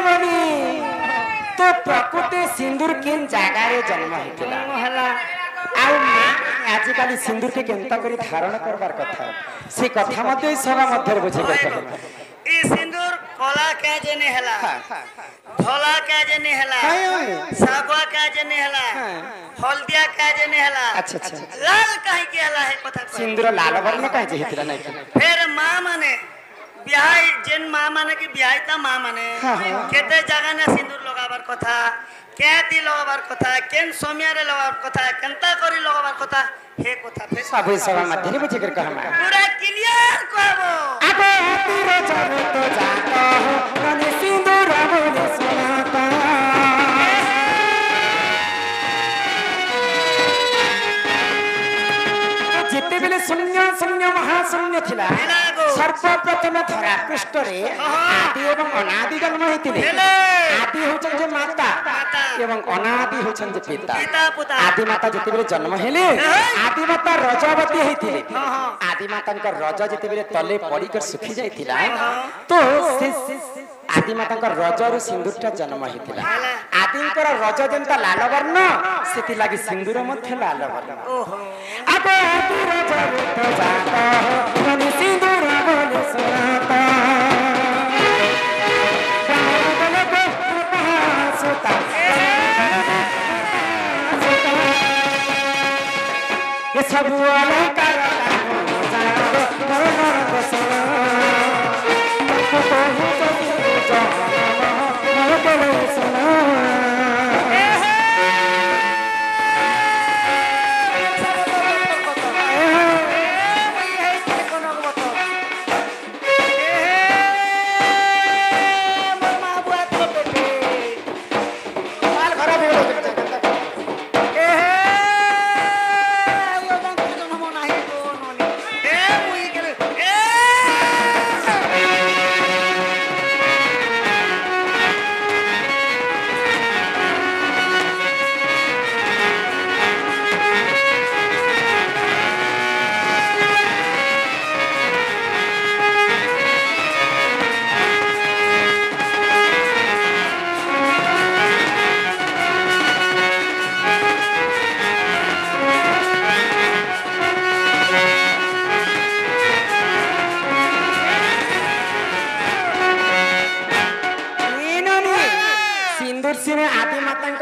बनी तो प्रकृति सिंदूर किन जगह रे जन्म होइतिला आजिकल सिंदूर के केंता करी धारण करबार कथा से कथा मध्य सभा मध्य बुझे ई सिंदूर कला के जने हला धोला के जने हला सागवा के जने हला हल्दिया के जने हला अच्छा अच्छा लाल काहे के हला है कथा सिंदूर लाल वर्ण काहे जे हितला नहीं फिर मां माने बियाह जेन मां माने की बियाह ता मां माने केते जगह ने सिंदूर लगाबार कथा केती लगाबार कथा केन सोमियारे लगाबार कथा केनता करी लगाबार कथा हे कथा फिर सब सभा मध्य बुझे कर कहमा पूरा क्लियर कहबो अबे तेरे जब तो जाता हो कने सिंदूर बोले सुनाता जिते बेले शून्य शून्य महाशून्य थिला सर्वप्रथम धरा पृष्ठ रे आदि एवं अनादि जन्म होइतिले आदि होचन जे माता एवं अनादि होचन जे पिता आदि माता जिते बेले जन्म हेले आदि माता रजवती होइतिले आदि माता रज जिते बेले तले पड़ी कर सुखी जाइतिला तो आदि माता रज रु सिंदूरटा जन्म होइतिला आदिंकर रज जेंता लाल वर्ण सेति लागि सिंदूर मध्ये लाल वर्ण अबे आदि रज तो जाता हो कने सिंदूर बोले सुनाता ये सब वाला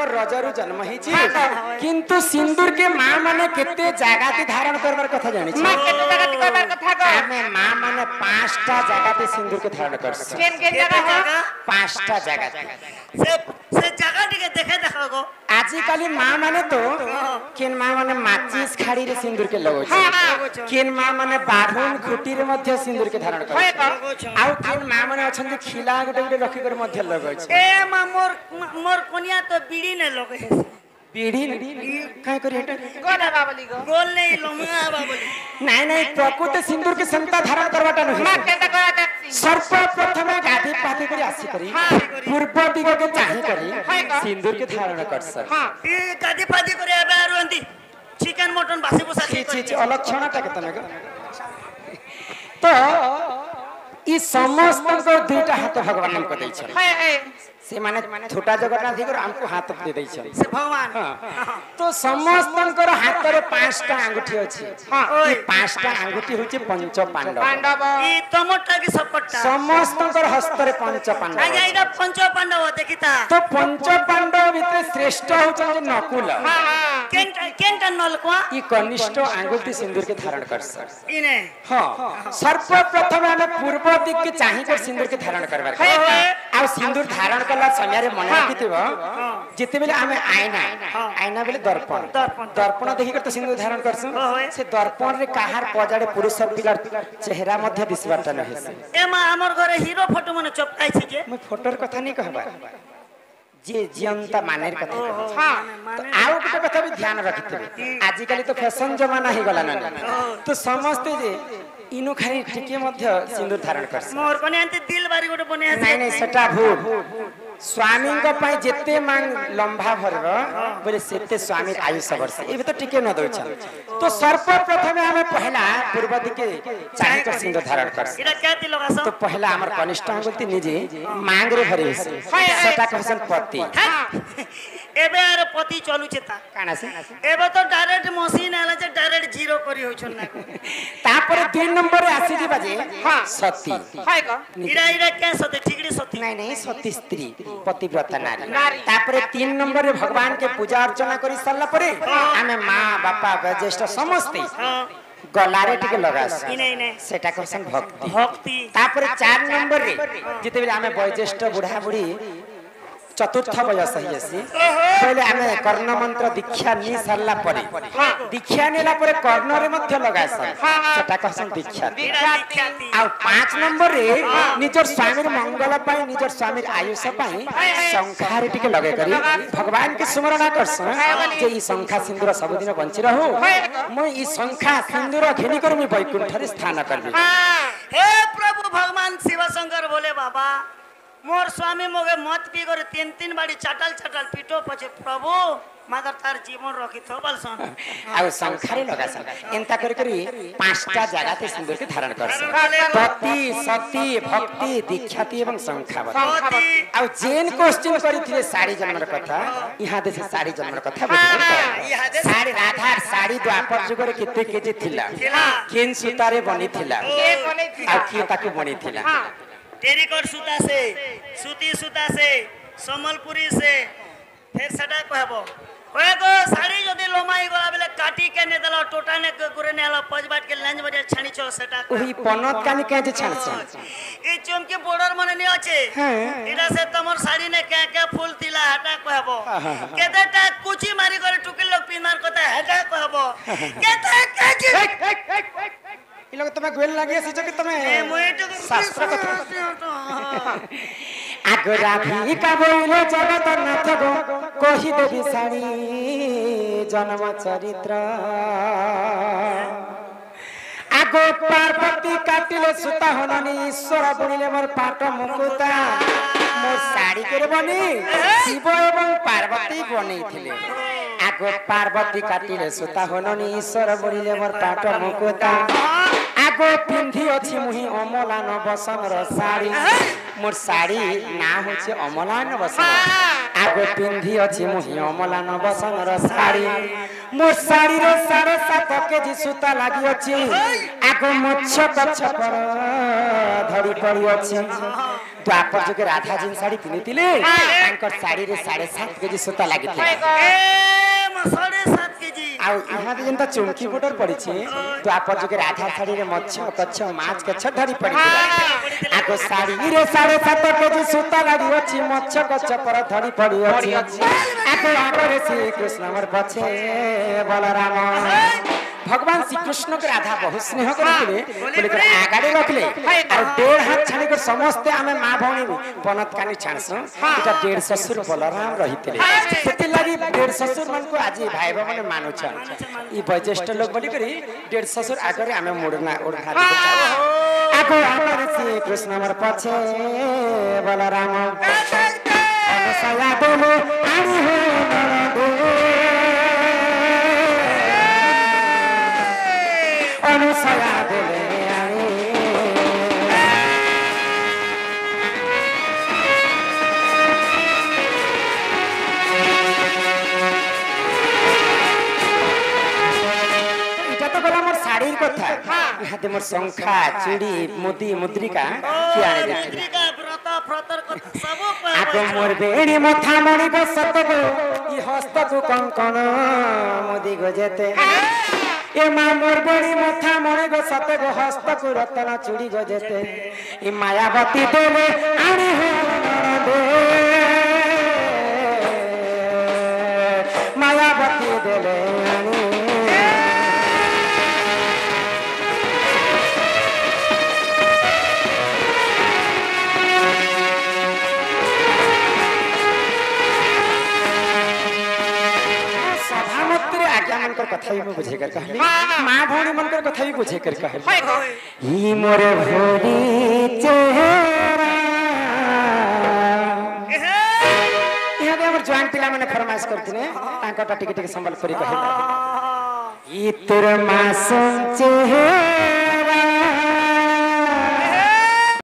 रजरु जन्म हिची किंतु सिंदूर के मां माने केते जगह ते धारण करबार कथा जानि छी मां केते जगह ते करबार कथा को हमें मां माने 5टा जगह ते सिंदूर के धारण कर केन केन जगह 5टा जगह से जगह के देखे देखो आजिकली मां माने तो केन मां माने माचिस खाड़ी रे सिंदूर के लगो छी केन मां माने बाढुन खुटी रे मध्य सिंदूर के धारण कर आउ केन मां माने अछन जे खिला गुटे गुटे रखी कर मध्य लगो छी ए मां मोर कोनिया तो बीड़ी ने लगे है बीड़ी काय करे हेटा गोला बाबली गो गोल नहीं लंगा बाबली नहीं नहीं प्रकृति सिंदूर के संता धारण करवाटा नहीं मां केता करता सर्वप्रथम गाधी पाती करी आसी करी पूर्व दिग के चाहि करी सिंदूर के धारण कर सर हां ई गाधी पाती करे एबे आरुंती चिकन मटन बासी बुसा छी अलक्षण ता केतने तो ई समस्त को दुईटा हाथ भगवान को दै छै से माने छोटा जगन्नाथ को हमको हाथ दे दै छै से भगवान तो समस्तंकर हाथ रे 5टा अंगूठी अछि हां ई 5टा अंगूठी होचे पंच पांडव ई तमटा की सपटा समस्तंकर हस्त रे पंच पांडव आ एटा पंच पांडव देखिता तो पंच पांडव भितर श्रेष्ठ होचे जे नकुल हां केनटा नलको ई कनिष्ठ अंगूठी सिंदूर के धारण कर सर इने हां सर्वप्रथम हमें पूर्व दिक के चाहि कर सिंदूर के धारण करबार आ सिंदूर धारण कला समय रे मन रखिथिबो जते बेले हमें आईना बेले दर्पण देखि कर तो सिंदूर धारण करसु से दर्पण रे काहार पजाडे पुरुष पिलार चेहरा मध्ये दिसबाटा न हेसे ए मा हमर घरे हीरो फोटो मने चपकाई छी जे मैं फोटोर कथा नहीं कहबा जे जियंता मानेर कथा हां तो आउ के कथा भी ध्यान रखिथिबे आजिकली तो फैशन जमाना ही गला न तो समझते जे इनु खाली टिके मध्य सिंदूर धारण करस मोर कोने अंत दिल बारी गोटे बने नहीं नहीं सेटा भूल स्वामी को पाई जेते मांग लंबा भरबो बोले सेते स्वामी आयुष वर्ष ए तो टिके न दोछ तो सर्वप्रथम हमें पहला पूर्व दिके चाहे कर सिंह धारण कर इरा केति लगास तो पहला हमर कनिष्ठ बोलती निजे मांग रे भरे सेटा कहसन पति एबे आर पति चलु छेता काना से एबे तो डायरेक्ट मशीन आला जे डायरेक्ट जीरो करी होछन ना तापर 2 नंबर रे आसी जी बाजे हां सती हाय का इरा क्या सती ठिकड़ी सती नहीं नहीं सती स्त्री पतिव्रता नारी तापर 3 नंबर रे भगवान के पूजा अर्चना करी सरला परे हमें मां बापा ज्येष्ठ समस्त गलारे टिके लगास नहीं सेटा कहसन भक्ति भक्ति तापर 4 नंबर रे जिते बेले हमें वयोज्येष्ठ बुढ़ा बुढ़ी चतुर्थ वयस हियसी पहले हमें कर्ण मंत्र दीक्षा नि सरला परे दीक्षा नेला परे कर्ण रे मध्य लगास सेटा कहसन दीक्षा आ 5 नंबर रे निजर स्वामी मंगल पाई निजर स्वामी आयुष पाई संखार टिके लगे करी भगवान के स्मरण करस जे ई संखा सिंदूर सब दिन बंची रहू मैं ई संखा सिंदूर घेनी कर मैं वैकुंठ रे स्थान करबी हे प्रभु भगवान शिव शंकर बोले बाबा मोर स्वामी मोगे मत पी करे 3 बाड़ी चटल पीटो पछे प्रभु मगर तार जीवन रखी थो बलसन आ संखारे लगास एंता करी 5टा जगह ते सिंदूर के धारण करस पति सती भक्ति दीक्षाती एवं संखावत आ जेन क्वेश्चन करी थिले साड़ी जन्मर कथा इहा देसे साड़ी जन्मर कथा साड़ी राधा साड़ी द्वापर जुगर केते केजे थिला केन सुतारे बनी थिला आ के ताके बनी थिला टेरिकट सूता से सूती सूता से समलपुरी से फिर सटा कहबो ओए गो साड़ी जदी लोमाई गला बेले काटी के ने दला टोटा ने गुरे ने हला पजबाट के लंज बजे छानी छ सेटा ओही पनत कानी के जे छानछ ई चमके बॉर्डर मने नि আছে इडा से तमर साड़ी ने क्या फूल तिला हटा कहबो केतेटा कुची मारी करे टुकिल लोग पिनार कथा हटा कहबो केते काजी इ लोग तमे गोल लागिया से कि तमे शास्त्र कथा आगरा भी का बोले जगत नाथ गो कहि देबी साड़ी जन्म चरित्र आगो पार्वती काटिले सुता हननी ईश्वर बुनिले मोर पाट मुकुता मोर साड़ी के बनी शिव एवं पार्वती बनी थिले आगो पार्वती काटिले सुता हननी ईश्वर बुनिले मोर पाट मुकुता आगो पिंधी अछि मुही अमलान बसन र साड़ी मोर साड़ी ना होचे अमलान बसन आगो पिंधी अछि मुही अमलान बसन र साड़ी मोर साड़ी रे 7.5 केजी सूता लागि अछि आगो मोछ कछ पर धरी पड़ी अछि द्वापर जुगे राधा जिन साड़ी पिनितिले अंकर साड़ी रे 7.5 केजी सूता लागि थिले ए म 7.5 केजी आ इहा दे जनता चुमकी बोटर पड़ी छी द्वापर जुगे राधा साड़ी रे मोछ कछ माछ कछ धरी पड़ी आगो साड़ी रे 7.5 केजी सूता लागि अछि मोछ कछ पर धरी पड़ी अछि आगो आगरे श्री कृष्ण मोर पछे बलराम भगवान श्री कृष्ण के राधा बहुत स्नेह करथिले बोले कर आगाडे रखले और 1.5 हाथ छानी कर समस्त हमें मां भौणी पनत कानी छानस इटा 1.5 ससुर बलराम रहितले सेति लागि 1.5 ससुर मन को आज भाई बा माने मानु छ ई वयोज्येष्ठ लोग बोली करी 1.5 ससुर आगरे हमें मुड़ना उड़खा आगो आगरे श्री कृष्ण मोर पछे बलराम अनुसया देलो आनी हो नरदो अनुसया देले आनी इटा तो गला मोर साड़ी कथा इहाते मोर शंखा चूड़ी मोती मुद्रिका की आने दे मुद्रिका व्रत फ्रतर कथा सब आगो मोर बेणी मथा मणि को सतगो ई हस्त को कंकण मोदी गजेते ए मा मोर बेणी मथा मणि को सतगो हस्त को रतन चूड़ी गजेते ई मायावती देवे आनी हो नरदे मायावती देवे आनी आज्ञा मनकर कथा भी बुझे कर कहली मां भौणी मनकर कथा भी बुझे कर कहली ई मोरे भोरी चेहरा करथिने तांकटा टिके टिके संबलपुरी कहले इतर मासं चेहे